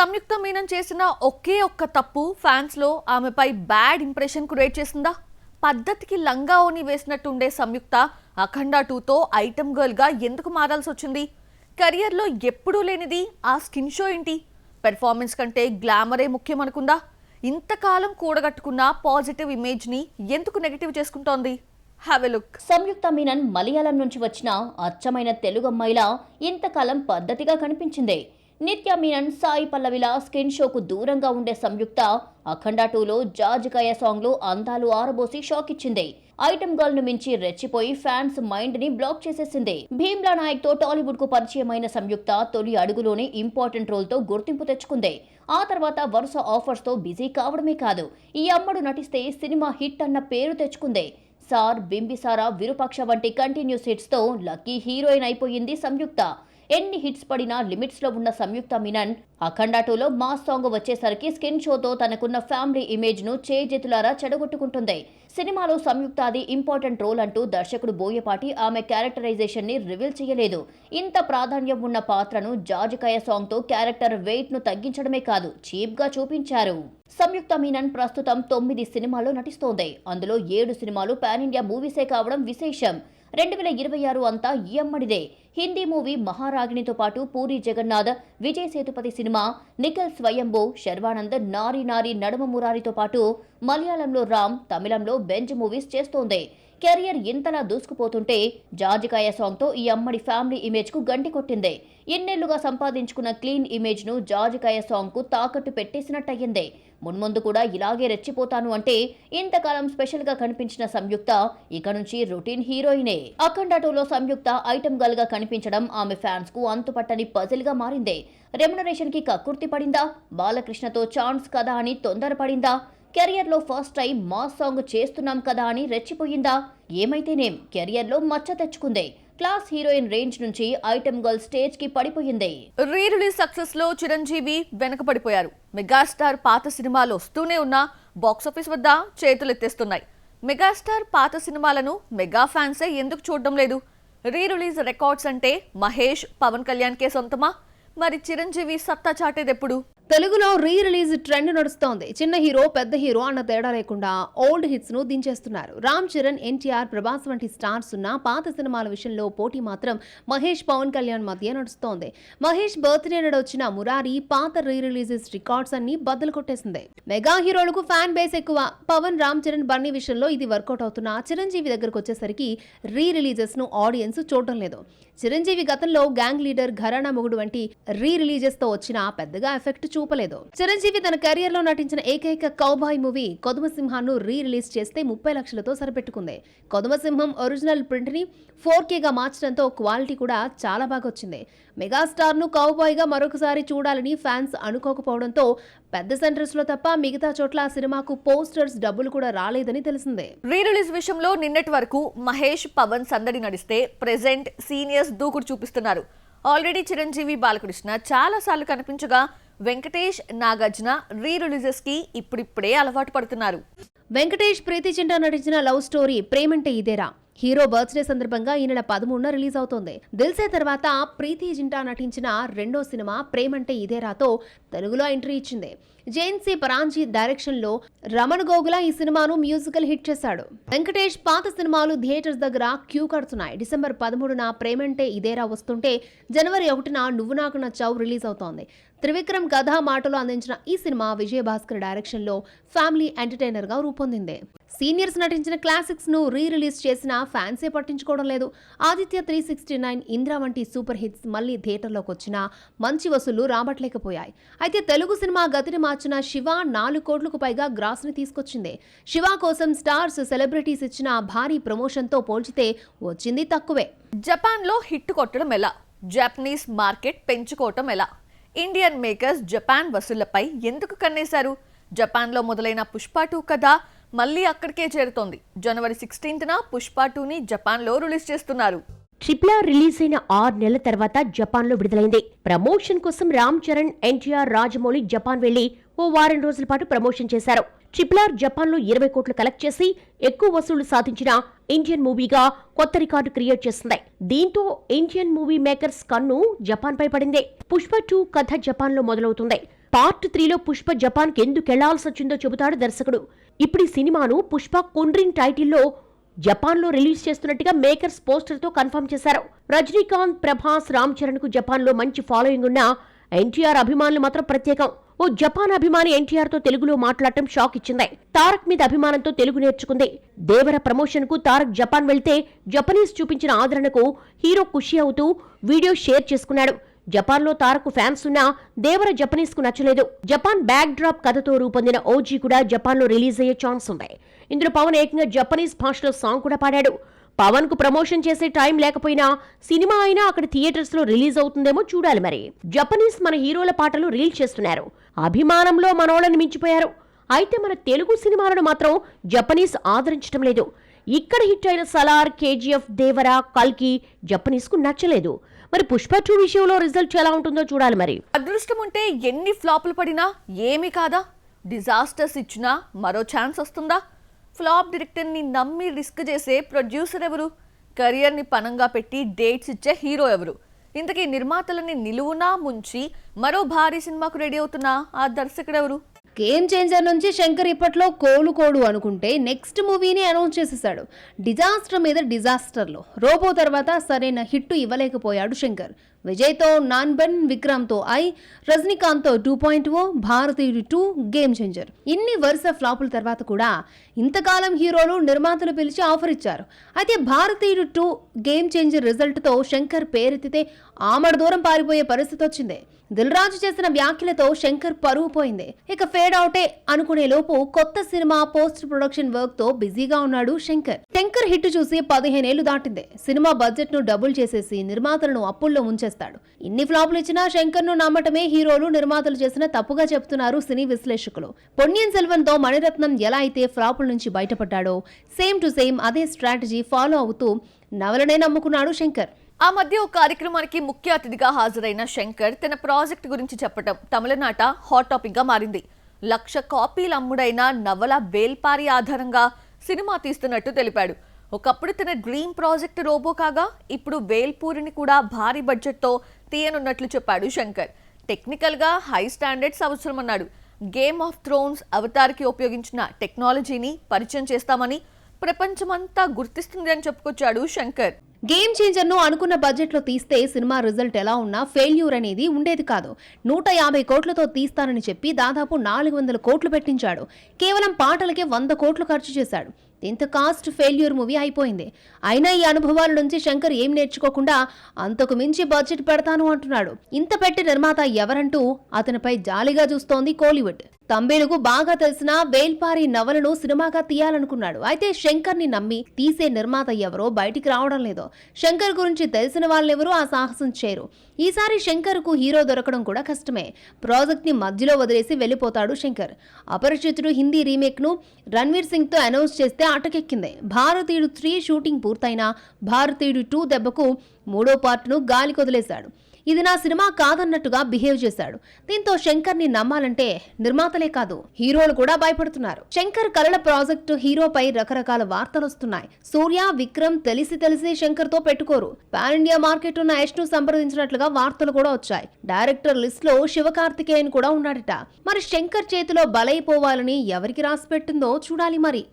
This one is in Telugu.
సంయుక్త మీనన్ చేసిన ఒకే ఒక్క తప్పు ఫ్యాన్స్ లో ఆమెపై బ్యాడ్ ఇంప్రెషన్ క్రియేట్ చేసిందా? పద్ధతికి లంగా ఓని వేసినట్టుండే సంయుక్త అఖండ 2తో ఐటమ్ గర్ల్ గా ఎందుకు మారాల్సి వచ్చింది? కెరియర్ లో ఎప్పుడూ లేనిది ఆ స్కిన్ షో ఏంటి? పెర్ఫార్మెన్స్ కంటే గ్లామరే ముఖ్యం అనుకుందా? ఇంతకాలం కూడగట్టుకున్న పాజిటివ్ ఇమేజ్ ని ఎందుకు నెగటివ్ చేసుకుంటోంది? Have a look. Samyuktha Menon Malayalam నుంచి వచ్చిన అచ్చమైన తెలుగు అమ్మాయిలా ఇంతకాలం పద్ధతిగా కనిపించింది. నిత్య మీనన్, సాయి పల్లవిల స్కిన్ షోకు దూరంగా ఉండే సంయుక్త అఖండ 2లో జాజికాయ సాంగ్ లో అందాలు ఆరబోసి షాక్ ఇచ్చింది. ఐటమ్ గర్ల్ ను మించి రెచ్చిపోయి ఫ్యాన్స్ మైండ్ ని బ్లాక్ చేసేసింది. భీమ్లా నాయక్ తో టాలీవుడ్ కు పరిచయమైన సంయుక్త తొలి అడుగులోనే ఇంపార్టెంట్ రోల్ తో గుర్తింపు తెచ్చుకుంది. ఆ తర్వాత వరుస ఆఫర్స్ తో బిజీ కావడమే కాదు, ఈ అమ్మడు నటిస్తే సినిమా హిట్ అన్న పేరు తెచ్చుకుంది. సార్, బింబిసారా, విరూపాక్ష వంటి కంటిన్యూస్ హిట్స్ తో లక్కీ హీరోయిన్ అయిపోయింది సంయుక్త. ఎన్ని హిట్స్ పడినా లిమిట్స్ లో ఉన్న సంయుక్త మీనన్ అఖండ 2లో మాస్ సాంగ్ వచ్చేసరికి స్కిన్ షోతో తనకున్న ఫ్యామిలీ ఇమేజ్ ను చేజెతులారా చెడగొట్టుకుంటుంది. సినిమాలో సంయుక్తది ఇంపార్టెంట్ రోల్ అంటూ దర్శకుడు బోయపాటి ఆమె క్యారెక్టరైజేషన్ ని రివీల్ చేయలేదు. ఇంత ప్రాధాన్యం ఉన్న పాత్రను జాజికాయ సాంగ్ తో క్యారెక్టర్ వెయిట్ ను తగ్గించడమే కాదు, చీప్ గా చూపించారు. సంయుక్త మీనన్ ప్రస్తుతం 9 సినిమాల్లో నటిస్తోంది. అందులో 7 సినిమాలు పాన్ ఇండియా మూవీసే కావడం విశేషం. 2026 అంతా ఈ అమ్మడిదే. హిందీ మూవీ మహారాగిణితో పాటు పూరి జగన్నాథ్, విజయ్ సేతుపతి సినిమా, నిఖిల్ స్వయంభూ, శర్వానంద్, నారీ నారీ నడుమ మురారితో పాటు మలయాళంలో రామ్, తమిళంలో బెంజ్ మూవీస్ చేస్తోంది. కెరియర్ ఇంతలా దూసుకుపోతుంటే జాజికాయ సాంగ్ తో ఈ అమ్మడి ఫ్యామిలీ ఇమేజ్ కు గంటి కొట్టింది. ఎన్నేళ్లుగా సంపాదించుకున్న క్లీన్ ఇమేజ్ ను జాజికాయ సాంగ్ కు తాకట్టు పెట్టేసినట్టయింది. మున్ముందు కూడా ఇలాగే రెచ్చిపోతాను అంటే ఇంతకాలం స్పెషల్ గా కనిపించిన సంయుక్త ఇక నుంచి రొటీన్ హీరోయినే. అఖండ 2లో సంయుక్త ఐటమ్ గర్ల్ గా కనిపించడం ఆమె ఫ్యాన్స్ కు అంతుపట్టని పజిల్ గా మారింది. రెమ్యునరేషన్ కి కక్కుర్తి పడిందా? బాలకృష్ణతో ఛాన్స్ కదా అని తొందరపడిందా? కెరియర్ లో ఫస్ట్ టైం మాస్ సాంగ్ చేస్తున్నాం కదా అని రెచ్చిపోయిందా? ఏమైతేనేం కెరియర్ లో మచ్చ తెచ్చుకుంది. క్లాస్ హీరోయిన్ రేంజ్ నుంచి ఐటమ్ గర్ల్ స్టేజ్ కి పడిపోయింది. రీ రిలీజ్ సక్సెస్ లో చిరంజీవి వెనకబడిపోయారు. మెగాస్టార్ పాత సినిమాలు వస్తూనే ఉన్నా బాక్సాఫీస్ వద్ద చేతులెత్తేస్తున్నాయి. మెగాస్టార్ పాత సినిమాలను మెగా ఫ్యాన్సే ఎందుకు చూడడం లేదు? రీ రిలీజ్ రికార్డ్స్ అంటే మహేష్, పవన్ కళ్యాణ్ కే సొంతమా? మరి చిరంజీవి సత్తా చాటేదెప్పుడు? తెలుగులో రీ రిలీజ్ ట్రెండ్ నడుస్తోంది. చిన్న హీరో, పెద్ద హీరో అన్న తేడా లేకుండా ఓల్డ్ హిట్స్ ను దించేస్తున్నారు. రామ్ చరణ్, ఎన్టీఆర్, ప్రభాస్ వంటి స్టార్స్ ఉన్న పాత సినిమాల విషయంలో పోటీ మాత్రం మహేష్, పవన్ కళ్యాణ్ మధ్య నడుస్తోంది. మహేష్ బర్త్డే నాడు వచ్చిన మురారి పాత రీ రిలీజెస్ రికార్డ్స్ అన్ని బద్దలు కొట్టేసింది. మెగా హీరోలకు ఫ్యాన్ బేస్ ఎక్కువ. పవన్, రామ్ చరణ్, బన్నీ విషయంలో ఇది వర్కౌట్ అవుతున్నా చిరంజీవి దగ్గరకు వచ్చేసరికి రీ రిలీజెస్ ను ఆడియన్స్ చూడటం లేదు. చిరంజీవి గతంలో గ్యాంగ్ లీడర్, ఘరానా మొగుడు వంటి రీ రిలీజెస్ తో వచ్చిన పెద్దగా ఎఫెక్ట్ చూపలేదు. చిరంజీవి తన కెరియర్ లో నటించిన ఏకైక కౌబాయ్ మూవీ కొదమసింహాను రీ రిలీజ్ చేస్తే 30 లక్షలతో సరిపెట్టుకుంది. కొదమసింహం ఒరిజినల్ ప్రింట్ ని 4K గా మార్చడంతో క్వాలిటీ కూడా చాలా బాగా వచ్చింది. మెగాస్టార్ ను కౌబాయ్ గా మరొకసారి చూడాలని ఫ్యాన్స్ అనుకోకపోవడంతో పెద్ద సెంటర్స్ లో తప్ప మిగతా చోట్ల సినిమాకు పోస్టర్స్ డబ్బులు కూడా రాలేదని తెలిసిందే. రీ రిలీజ్ విషయంలో నిన్నటి వరకు మహేష్, పవన్ సందడి నడిస్తే ప్రెజెంట్ సీనియర్స్ దూకుడు చూపిస్తున్నారు. ఆల్రెడీ చిరంజీవి, బాలకృష్ణ చాలా సార్లు కనిపించగా వెంకటేష్, నాగార్జున రీ రిలీజెస్ కి ఇప్పుడిప్పుడే అలవాటు పడుతున్నారు. వెంకటేష్, ప్రీతి జింటా నటించిన లవ్ స్టోరీ ప్రేమంటే ఇదేరా హీరో బర్త్డే సందర్భంగా ఈ నెల 13న రిలీజ్ అవుతోంది. దిల్సే తర్వాత ప్రీతి జింటా నటించిన రెండో సినిమా ప్రేమంటే ఇదేరాతో తెలుగులో ఎంట్రీ ఇచ్చింది. జేన్సీ పరాంజీ డైరెక్షన్ లో రమణ్ గోగుల ఈ సినిమాను మ్యూజికల్ హిట్ చేశాడు. వెంకటేష్ పాత సినిమాలు థియేటర్స్ దగ్గర క్యూ కడుతున్నాయి. డిసెంబర్ 13న ప్రేమంటే ఇదేరా వస్తుంటే జనవరి 1న నువ్వు నాకు నచ్చావు రిలీజ్ అవుతోంది. త్రివిక్రమ్ కథ, మాటలు అందించిన ఈ సినిమా విజయభాస్కర్ డైరెక్షన్ లో ఫ్యామిలీ ఎంటర్టైనర్ గా రూపొందింది. సీనియర్స్ నటించిన క్లాసిక్స్ ను రీ రిలీజ్ చేసిన ఫ్యాన్సే పట్టించుకోవడం లేదు. ఆదిత్య 369, ఇంద్ర వంటి సూపర్ హిట్స్ మళ్లీ థియేటర్లోకి వచ్చినా మంచి వసూళ్లు రాబట్టలేకపోయాయి. అయితే తెలుగు సినిమా గతిని మార్చిన శివ 4 కోట్లకు పైగా గ్రాస్ ని తీసుకొచ్చింది. శివ కోసం స్టార్స్, సెలబ్రిటీస్ ఇచ్చిన భారీ ప్రమోషన్ తో పోల్చితే వచ్చింది తక్కువే. జపాన్ లో హిట్ కొట్టడం ఎలా? జపనీస్ మార్కెట్ పెంచుకోవటం ఎలా? ఇండియన్ మేకర్స్ జపాన్ వసూళ్లపై ఎందుకు కన్నేశారు? జపాన్ లో మొదలైన పుష్ప 2 కథ మళ్ళీ అక్కడికే చేరుతోంది. జనవరి 16న పుష్ప 2ని జపాన్ లో రిలీజ్ చేస్తున్నారు. RRR రిలీజ్ అయిన 6 నెలల తర్వాత జపాన్ లో విడుదలైంది. ప్రమోషన్ కోసం రామ్ చరణ్, ఎన్టీఆర్, రాజమౌళి జపాన్ వెళ్లి ఓ వారం రోజుల పాటు ప్రమోషన్ చేశారు. RRR జపాన్ లో 20 కోట్లు కలెక్ట్ చేసి ఎక్కువ వసూళ్లు సాధించిన ఇండియన్ మూవీగా కొత్త రికార్డు క్రియేట్ చేసింది. దీంతో ఇండియన్ మూవీ మేకర్స్ కన్ను జపాన్ పై పడింది. పుష్ప 2 కథ జపాన్ లో మొదలవుతుంది. పార్ట్ 3లో పుష్ప జపాన్కి ఎందుకు వెళ్లాల్సి వచ్చిందో చెబుతాడు దర్శకుడు. ఇప్పుడు ఈ సినిమాను పుష్ప కుండ్రిన్ టైటిల్లో జపాన్లో రిలీజ్ చేస్తున్నట్టుగా మేకర్స్ పోస్టర్తో కన్ఫర్మ్ చేశారు. రజనీకాంత్, ప్రభాస్, రామ్ చరణ్ కు జపాన్లో మంచి ఫాలోయింగ్ ఉన్న ఎన్టీఆర్ అభిమానులు మాత్రం ప్రత్యేకం. ఓ జపాన్ అభిమాని ఎన్టీఆర్ తో తెలుగులో మాట్లాడటం షాక్ ఇచ్చింది. తారక్ మీద అభిమానంతో తెలుగు నేర్చుకుంది. దేవర ప్రమోషన్ కు తారక్ జపాన్ వెళ్తే జపనీస్ చూపించిన ఆదరణకు హీరో ఖుషి అవుతూ వీడియో షేర్ చేసుకున్నాడు. జపాన్లో తారక్ ఫ్యాన్స్ ఉన్నా దేవర జపనీస్ కు నచ్చలేదు. జపాన్ బ్యాక్ డ్రాప్ కథతో రూపొందిన ఓజీ కూడా జపాన్లో రిలీజ్ అయ్యే ఛాన్స్ ఉంది. ఇందులో పవన్ ఏకంగా జపనీస్ భాషలో సాంగ్ కూడా పాడాడు. పవన్ కు ప్రమోషన్ చేసే టైం లేకపోయినా సినిమా అయినా అక్కడ థియేటర్స్ లో రిలీజ్ అవుతుందేమో చూడాలి. మరి జపనీస్ మన హీరోల పాటలు రీల్ చేస్తున్నారు. అభిమానంలో మనోళ్ళని మించిపోయారు. అయితే మన తెలుగు సినిమాలను మాత్రం జపనీస్ ఆదరించడం లేదు. ఇక్కడ హిట్ అయిన సలార్, కేజీఎఫ్, దేవర, కల్కి జపనీస్ కు నచ్చలేదు. మరి పుష్ప 2 విషయంలో రిజల్ట్ ఎలా ఉంటుందో చూడాలి. మరి అదృష్టం ఉంటే ఎన్ని ఫ్లాపులు పడినా ఏమీ కాదా? డిజాస్టర్స్ ఇచ్చినా మరో ఛాన్స్ వస్తుందా? ఫ్లాప్ డైరెక్టర్ని నమ్మి రిస్క్ చేసే ప్రొడ్యూసర్ ఎవరు? కెరియర్ని పనంగా పెట్టి డేట్స్ ఇచ్చే హీరో ఎవరు? ఇంతకీ నిర్మాతలని నిలువునా ముంచి మరో భారీ సినిమాకు రెడీ అవుతున్న ఆ దర్శకుడు ఎవరు? గేమ్ చేంజర్ నుంచి శంకర్ ఇప్పట్లో కోలు అనుకుంటే నెక్స్ట్ మూవీని అనౌన్స్ చేసేసాడు. డిజాస్టర్ మీద డిజాస్టర్లో రోబో తర్వాత సరైన హిట్ ఇవ్వలేకపోయాడు శంకర్. విజయ్తో నాన్బన్, విక్రమ్తో ఐ, రజనీకాంత్తో 2.0, భారతీయుడు 2, గేమ్ చేంజర్. ఇన్ని వరుస ఫ్లాపుల తర్వాత కూడా ఇంతకాలం హీరోలు, నిర్మాతలు పిలిచి ఆఫర్ ఇచ్చారు. అయితే భారతీయుడు 2, గేమ్ చేంజర్ రిజల్ట్తో శంకర్ పేరెత్తితే ఆమడ దూరం పారిపోయే పరిస్థితి వచ్చింది. దిల్ రాజు చేసిన వ్యాఖ్యలతో శంకర్ పరువు పోయింది. ఇక ఫేడ్ అవుటే అనుకునే లోపు కొత్త సినిమా పోస్ట్ ప్రొడక్షన్ వర్క్ తో బిజీగా ఉన్నాడు శంకర్. శంకర్ హిట్ చూసి 15 ఏళ్లు దాటింది. సినిమా బడ్జెట్ ను డబుల్ చేసేసి నిర్మాతలను అప్పుల్లో ముంచేస్తాడు. ఇన్ని ఫ్లాపులు ఇచ్చినా శంకర్ ను నమ్మటమే హీరోలు, నిర్మాతలు చేసిన తప్పుగా చెప్తున్నారు సినీ విశ్లేషకులు. పొన్నియిన్ సెల్వన్ తో మణిరత్నం ఎలా అయితే ఫ్లాపుల నుంచి బయటపడ్డాడో సేమ్ టు సేమ్ అదే స్ట్రాటజీ ఫాలో అవుతూ నవలనే నమ్ముకున్నాడు శంకర్. ఆ మధ్య ఒక కార్యక్రమానికి ముఖ్య అతిథిగా హాజరైన శంకర్ తన ప్రాజెక్ట్ గురించి చెప్పడం తమిళనాట హాట్ టాపిక్ గా మారింది. 1,00,000 కాపీలు అమ్ముడైన నవల వేల్పారి ఆధారంగా సినిమా తీస్తున్నట్టు తెలిపాడు. ఒకప్పుడు తన డ్రీమ్ ప్రాజెక్ట్ రోబో కాగా ఇప్పుడు వేల్పూరిని కూడా భారీ బడ్జెట్తో తీయనున్నట్లు చెప్పాడు శంకర్. టెక్నికల్ గా హై స్టాండర్డ్స్ అవసరమన్నాడు. గేమ్ ఆఫ్ థ్రోన్స్ అవతార్కి ఉపయోగించిన టెక్నాలజీని పరిచయం చేస్తామని, ప్రపంచమంతా గుర్తిస్తుంది అని చెప్పుకొచ్చాడు శంకర్. గేమ్ చేంజర్ ను అనుకున్న బడ్జెట్ లో తీస్తే సినిమా రిజల్ట్ ఎలా ఉన్నా ఫెయిల్యూర్ అనేది ఉండేది కాదు. 150 కోట్లతో తీస్తానని చెప్పి దాదాపు 400 కోట్లు పెట్టించాడు. కేవలం పాటలకే 100 కోట్లు ఖర్చు చేశాడు. దీంతో కాస్ట్ ఫెయిల్యూర్ మూవీ అయిపోయింది. అయినా ఈ అనుభవాల నుంచి శంకర్ ఏం నేర్చుకోకుండా అంతకు మించి బడ్జెట్ పెడతాను అంటున్నాడు. ఇంత పెట్టి నిర్మాత ఎవరంటూ అతనిపై జాలిగా చూస్తోంది కోలీవుడ్. తమిళకు బాగా తెలిసిన వేల్పారి నవలను సినిమాగా తీయాలనుకున్నాడు. అయితే శంకర్ ని నమ్మి తీసే నిర్మాత ఎవరో బయటికి రావడం లేదు. శంకర్ గురించి తెలిసిన వాళ్ళెవరూ ఆ సాహసం చేయరు. ఈసారి శంకర్ కు హీరో దొరకడం కూడా కష్టమే. ప్రాజెక్ట్ ని మధ్యలో వదిలేసి వెళ్లిపోతాడు శంకర్. అపరిచితుడు హిందీ రీమేక్ ను రణ్వీర్ సింగ్ తో అనౌన్స్ చేస్తే అటకెక్కింది. భారతీయుడు 3 షూటింగ్ పూర్తయినా భారతీయుడు 2 దెబ్బకు 3వ పార్ట్ను గాలి కొదిలేశాడు. ఇది నా సినిమా కాదన్నట్టుగా బిహేవ్ చేశాడు. దీంతో శంకర్ ని నమ్మాలంటే నిర్మాతలే కాదు హీరోలు కూడా భయపడుతున్నారు. శంకర్ కలల ప్రాజెక్టు హీరోపై రకరకాల వార్తలు వస్తున్నాయి. సూర్య, విక్రమ్ తెలిసి శంకర్ తో పెట్టుకోరు. పాన్ ఇండియా మార్కెట్ ఉన్న యష్ ను సంప్రదించినట్లుగా వార్తలు కూడా వచ్చాయి. డైరెక్టర్ లిస్ట్ లో శివకార్తికేయన్ కూడా ఉన్నాడట. మరి శంకర్ చేతిలో బలైపోవాలని ఎవరికి రాసి పెట్టిందో చూడాలి మరి.